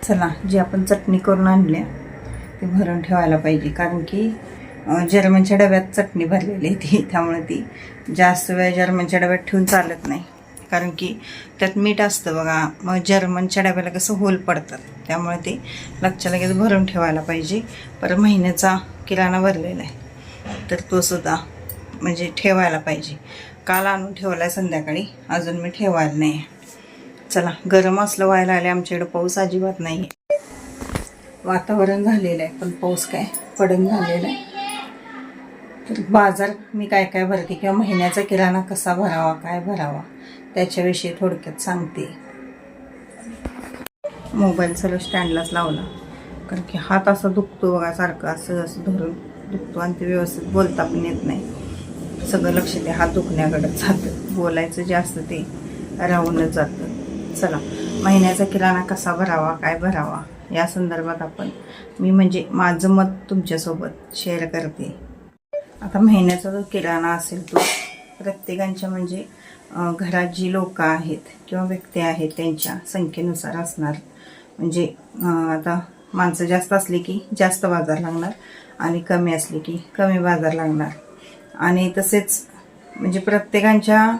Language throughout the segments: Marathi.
चला, जी आपण चटणी करून आणल्या ती भरून ठेवायला पाहिजे, कारण की जर्मनच्या डब्यात चटणी भरलेली आहे ती, त्यामुळे ती जास्त वेळ जर्मनच्या डब्यात ठेवून चालत नाही, कारण की त्यात मीठ असतं बघा. मग जर्मनच्या डब्याला कसं होल पडतात, त्यामुळे ते लगच्या लगेच भरून ठेवायला पाहिजे. परत महिन्याचा किराणा भरलेला आहे, तर तो सुद्धा म्हणजे ठेवायला पाहिजे. काल आणून ठेवला आहे संध्याकाळी, अजून मी ठेवायला नाही. चला, गरम असलं व्हायला आले. आमच्याकडे पाऊस अजिबात नाही, वातावरण झालेलं आहे पण पाऊस काय पडून झालेला आहे. तर बाजार मी काय काय भरते किंवा महिन्याचा किराणा कसा भरावा, काय भरावा, त्याच्याविषयी थोडक्यात सांगते. मोबाईल सर्व स्टँडलाच लावला, कारण की हात असा दुखतो बघा, सारखं असं असं धरून दुखतो आणि ते व्यवस्थित बोलता पण येत नाही. सगळं लक्ष ते हात दुखण्याकडे जातं, बोलायचं जे असतं ते राहूनच जातं. चला, महिन्याचा किराणा कसा भरावा, काय भरावा, या संदर्भात मी म्हणजे माझं मत तुमच्यासोबत शेअर करते. आता महिन्याचा जो किराणा असेल तो प्रत्येकांच्या म्हणजे घरात जी लोक आहेत किंवा व्यक्ती आहेत त्यांच्या संख्येनुसार असणार. म्हणजे आता माणसं जास्त असली की जास्त बाजार लागणार आणि कमी असली की कमी बाजार लागणार. आणि तसेच म्हणजे प्रत्येकांच्या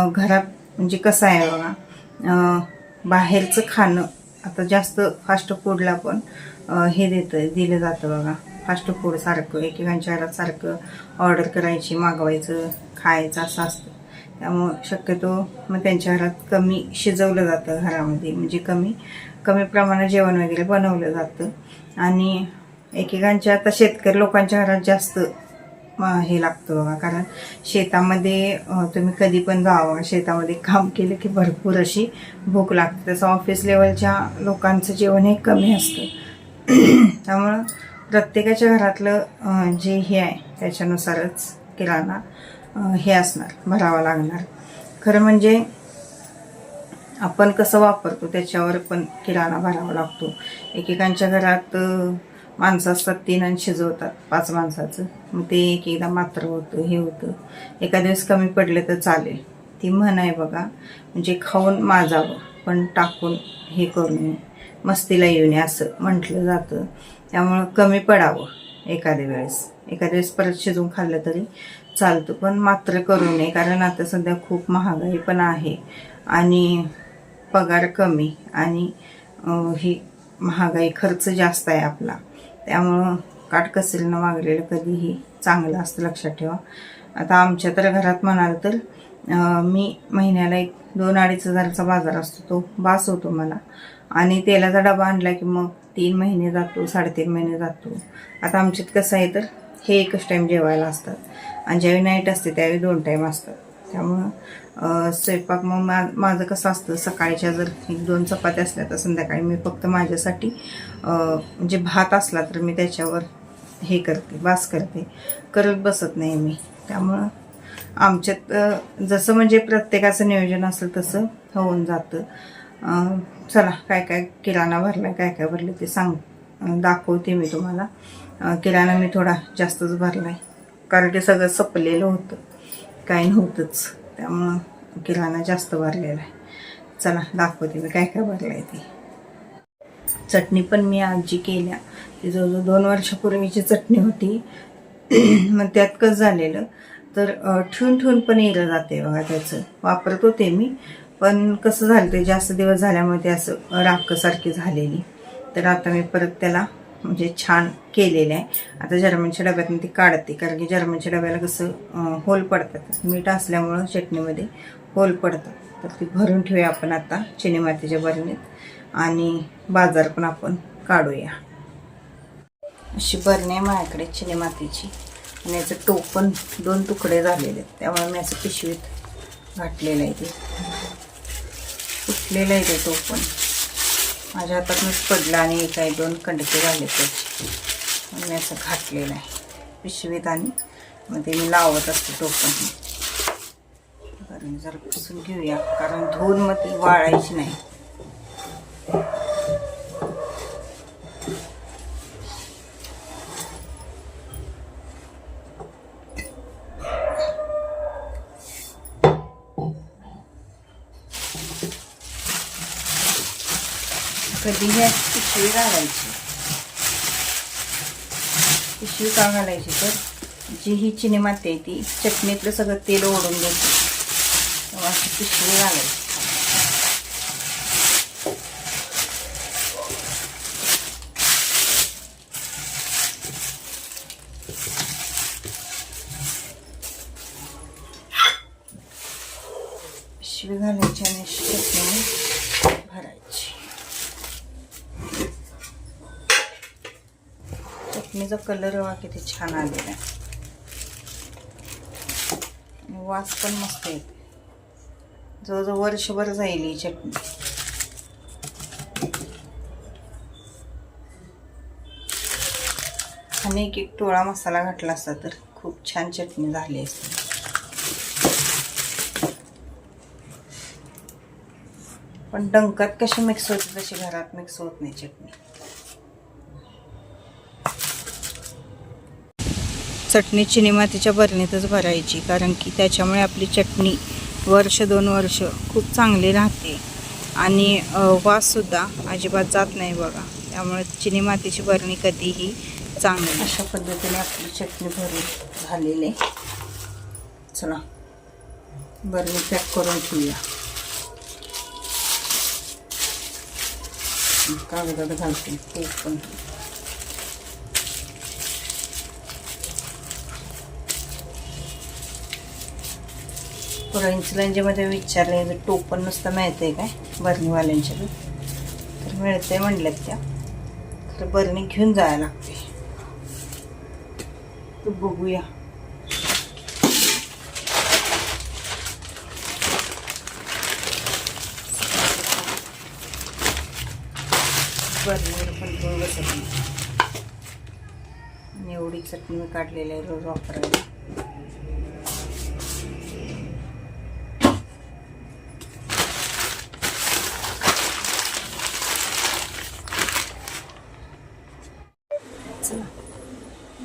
घरात म्हणजे कसं आहे बघा, बाहेरचं खाणं आता जास्त फास्ट फूडला पण दिलं जातं बघा. फास्ट फूड सारखं एकेकांच्या घरात सारखं ऑर्डर करायची, मागवायचं, खायचं असं असतं. त्यामुळं शक्यतो मग त्यांच्या घरात कमी शिजवलं जातं घरामध्ये, म्हणजे कमी प्रमाणात जेवण वगैरे बनवलं जातं. आणि एकेकांच्या आता शेतकरी लोकांच्या घरात जास्त हे लागतं बघा, कारण शेतामध्ये तुम्ही कधी पण जावं, शेतामध्ये काम केलं की भरपूर अशी भूक लागते. तसं ऑफिस लेवलच्या लोकांचं जेवण हे कमी असतं. त्यामुळं प्रत्येकाच्या घरातलं जे हे आहे त्याच्यानुसारच किराणा हे असणार, भरावा लागणार. खरं म्हणजे आपण कसं वापरतो त्याच्यावर पण किराणा भरावा लागतो. एकेकांच्या घरात माणसं असतात 3 आणि शिजवतात 5 माणसाचं, मग ते एकदा मात्र होतं, हे होतं. एका दिवस कमी पडले तर चालेल, ती म्हण आहे बघा. म्हणजे खाऊन माजावं पण टाकून हे करू नये, मस्तीला येऊ नये असं म्हटलं जातं. त्यामुळं कमी पडावं एखाद्या वेळेस परत शिजवून खाल्लं तरी चालतं, पण मात्र करू नये. कारण आता सध्या खूप महागाई पण आहे आणि पगार कमी आणि ही महागाई खर्च जास्त आहे आपला. त्यामुळं काटकसरीनं वागलेलं कधीही चांगलं असतं, लक्षात ठेवा. आता आमच्या तर घरात म्हणाल तर मी महिन्याला 2-2.5 हजाराचा बाजार असतो, तो बास होतो मला. आणि तेलाचा डबा आणला की मग 3 महिने जातो, 3.5 महिने जातो. आता आमच्यात कसं आहे तर हे एकच टाईम जेवायला असतात आणि ज्यावेळी नाईट असते त्यावेळी 2 टाईम असतात. त्यामुळं स्वयंपाक मग माझं कसं असतं, सकाळच्या जर 1-2 चपात्या असल्या तर संध्याकाळी मी फक्त माझ्यासाठी म्हणजे भात असला तर मी त्याच्यावर हे करते, बास करते, करत बसत नाही मी. त्यामुळं आमच्यात जसं म्हणजे प्रत्येकाचं नियोजन असेल तसं होऊन जातं. चला, काय काय किराणा भरला, काय काय भरलं ते दाखवते मी तुम्हाला. किराणा मी थोडा जास्तच भरला आहे, कारण ते सगळं संपलेलं होतं, काही नव्हतंच. त्यामुळं किराणा जास्त भरलेला आहे. चला, दाखवते मी काय काय भरलं आहे ते. चटणी पण मी आजी केल्या, ती जवळजवळ 2 वर्षापूर्वीची चटणी होती. मग त्यात कसं झालेलं तर ठेवून पण येलं जाते बघा, त्याचं वापरत होते मी. पण कसं झालं ते जास्त दिवस झाल्यामुळे ते असं राखसारखी झालेली. तर आता मी परत त्याला म्हणजे छान केलेलं आहे. आता जर्मनच्या डब्यातून ती काढते, कारण की जर्मनच्या डब्याला कसं होल पडतात, मीठ असल्यामुळं चटणीमध्ये होल पडतात. तर ती भरून ठेवूया आपण आता चिनी मातीच्या बरणीत आणि बाजार पण आपण काढूया. अशी बरणी आहे माझ्याकडे चिनी मातीची आणि याचं टोप पण 2 तुकडे झालेले आहेत, त्यामुळे मी असं पिशवीत घातलेलं आहे. ते फुटलेलं आहे ते टोप पण माझ्या हातातूनच पडलं आणि 1-2 कंडके झाले त्याचे. मी असं घातलेलं आहे पिशवीत आणि मग ते मी लावत असते टोपण. कारण जरा पुसून घेऊया, कारण धुवून मग ती वाळायची नाही. कधीही अशी पिशवी घालायची. पिशवी का घालायची तर जी ही चिनी माती आहे ती चटणीतलं सगळं तेल ओढून घेते, तेव्हा अशी पिशवी घालायची. पिशवी घालायची आणि चटणी भरायची. चटणीचा कलर बघा किती छान आलेला आहे आणि वास पण मस्त येते. जवळजवळ वर्षभर जाईल ही चटणी. आणि एक टोळा मसाला घातला असता तर खूप छान चटणी झाली असते. पण डंकात कशी मिक्स होते तशी घरात मिक्स होत नाही चटणी. चटणी चिनी मातीच्या बरणीतच भरायची, कारण की त्याच्यामुळे आपली चटणी वर्ष 2 वर्ष खूप चांगली राहते आणि वाससुद्धा अजिबात जात नाही बघा. त्यामुळे चिनी मातीची बरणी कधीही चांगली. अशा पद्धतीने आपली चटणी भरून झालेली आहे. चला बरणी पॅक करून ठेवूया. कागदात घालते ते पण. इंचलंजीमध्ये विचारले जर टोपण नुसतं मिळतंय काय बरणीवाल्यांच्या तर मिळतंय म्हणल्यात त्या, तर बरणी घेऊन जायला लागते. तर बघूया. बरणीवर पण घेऊन बसत नाही. एवढी चटणी मी काढलेली आहे रोज वापरायला.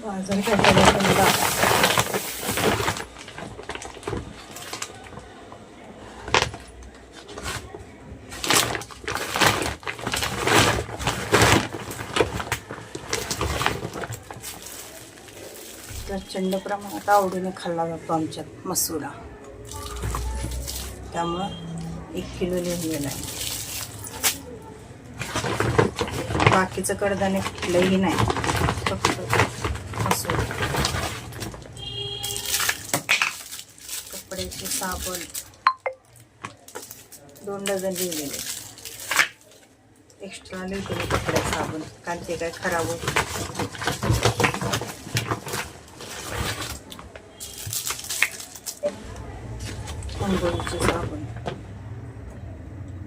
बाजार पेठेला पण जातो. प्रचंड प्रमाणात आवडीने खाल्ला जातो आमच्यात मसुरा, त्यामुळं 1 किलो लिहिलेला आहे. बाकीचं कडधान्य कुठलंही नाही, फक्त मसुरा. कपड्याचे साबण 2 डझन लिहिलेले. एक्स्ट्रा लिहिलेले कपड्याचे साबण, कारण ते काय खराब होत. अंघोळीचे साबण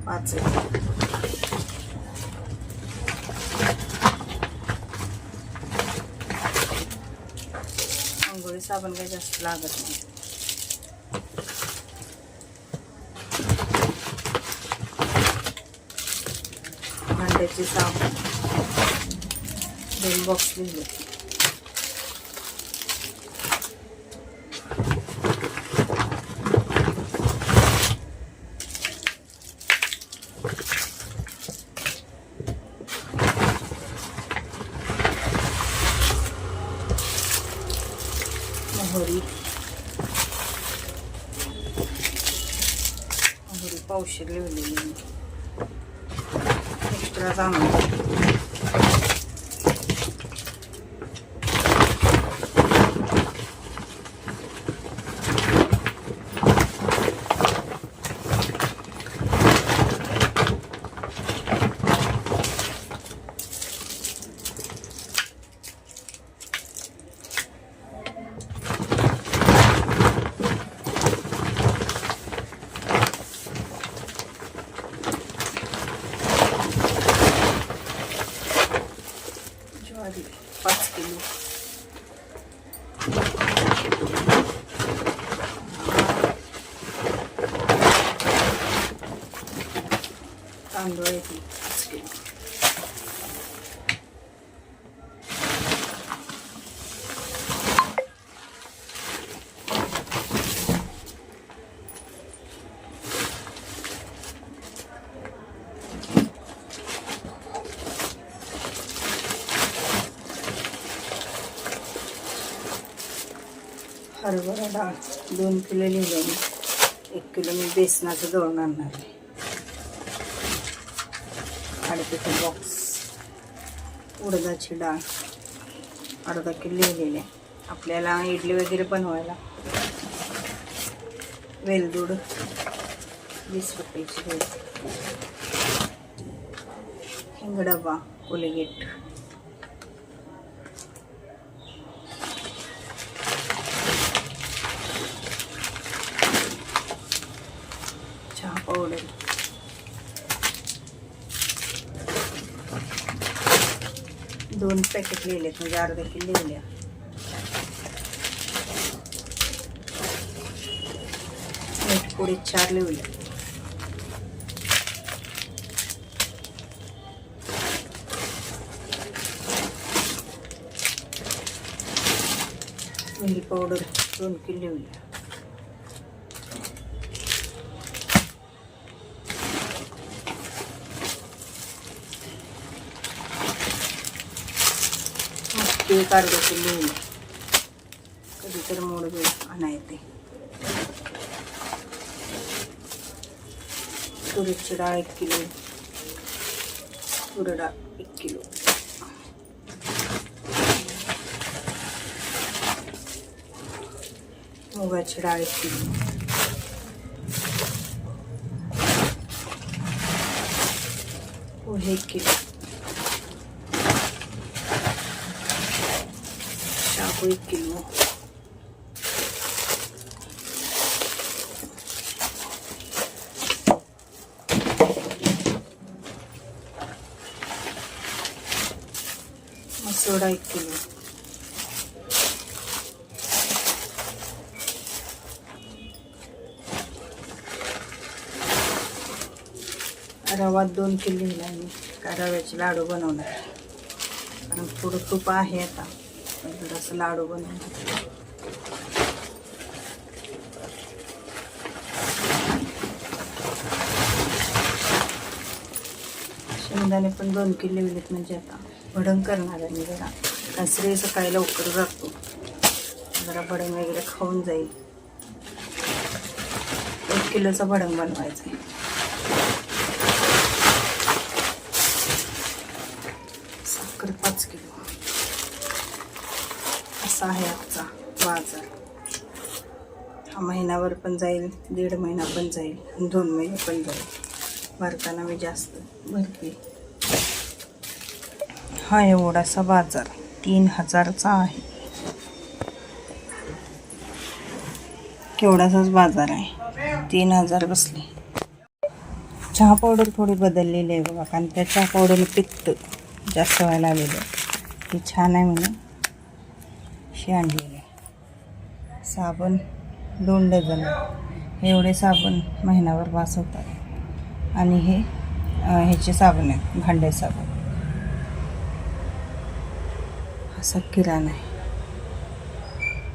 5. अंघोळी साबण काही जास्त लागत नाही. भांड्याचे साबण 2 बॉक्स लिहिले. मोहरी पावशेर लिहिलेली, एक्स्ट्रा जाणार. ज्वारी 5 किलो. तांदूळ 5 किलो. हरभरा डाळ 2 किलो लिहिलेली. 1 किलो मी बेसनाचं दळून आणणार आहे. आडपीचं बॉक्स. उडदाची डाळ अर्धा किलो लिहिलेली आहे. आपल्याला इडली वगैरे बनवायला. वेलदूड 20 रुपयाची द्यायची. हिंगडबा कोलगेट. चहा पावडर. दोन पॅकेट लिहिलेत म्हणजे अर्धा किलो लिहिल्या. मीठ पुढे 4 लिहिल्या. मिरी पावडर 2 किलो लिहिल्या. एक अर्धा किलो लिहिलं. कधी तर मोड वेळ आणायचे. तुरीची डाळ 1 किलो. तूर डाळ 1 किलो. मुगाची डाळ 1 किलो. पोहे 1 किलो. शाबू 1 किलो. मसुरा 1 किलो. रवा 2 किलो लिहिला मी. रव्याचे लाडू बनवणार आहे. कारण थोडं तूप आहे आता. जरासं लाडू बनवणार. शेंगदाणे पण 2 किलो लिहिलेत म्हणजे आता भडंग करणार आहे मी जरा. कासरे सकाळी लवकर जातो. जरा भडंग वगैरे खाऊन जाईल. 1 किलोचा भडंग बनवायचा आहे. साखर 5 किलो. असा आहे आजचा बाजार. हा महिनाभर पण जाईल, 1.5 महिना पण जाईल आणि 2 महिने पण जाईल. भरताना मी जास्त भरते. हा एवढासा बाजार 3000चा आहे. केवढासाच बाजार आहे. 3000 बसले. चहा पावडर थोडी बदललेली आहे बघा. कारण त्या चहा पावडरने पित्त जास्त व्हायला आलेलं आहे. ती छान आहे म्हणून शी आणलेली आहे. साबण 2 डझन. एवढे साबण महिनाभर वास होतात. आणि हे ह्याचे साबण आहेत, भांडे साबण. असा किराणा आहे.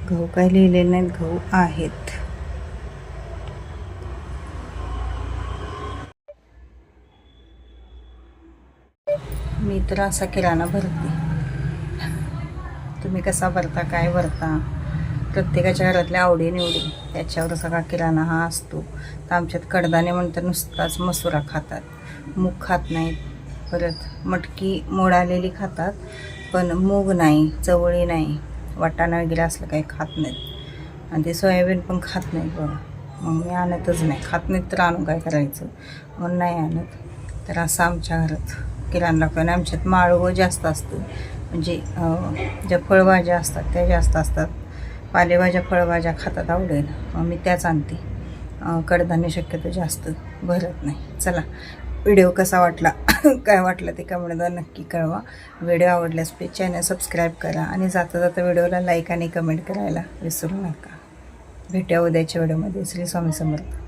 गहू काही लिहिलेले नाहीत. गहू आहेत. मी तर असा किराणा भरते. तुम्ही कसा भरता, काय भरता? प्रत्येकाच्या घरातल्या आवडीनिवडी त्याच्यावर सगळा किराणा हा असतो. तर आमच्यात कडदाणे म्हणतात नुसताच मसुरा खातात. मूग खात नाहीत. परत मटकी मोड आलेली खातात. पण मूग नाही, चवळी नाही, वाटाणा वगैरे असलं काही खात नाहीत. आणि ते सोयाबीन पण खात नाहीत बघा. मग मी आणतच नाही. खात नाहीत तर आणून काय करायचं म्हणून नाही आणत. तर असं आमच्या घरात किराणा लागतो. आणि आमच्यात माळवं जास्त असतं. म्हणजे ज्या फळभाज्या असतात त्या जास्त असतात. पालेभाज्या फळभाज्या खातात आवडेल. मग मी त्याच आणते. कडधान्य शक्यतो जास्त भरत नाही. चला, व्हिडिओ कसा वाटला काय वाटलं ते कमेंटद्वारे नक्की कळवा. व्हिडिओ आवडल्यास प्लीज चॅनल सबस्क्राईब करा. आणि जाता जाता व्हिडिओला लाईक आणि कमेंट करायला विसरू नका. भेटूया उद्याच्या व्हिडिओमध्ये. श्री स्वामी समर्थ.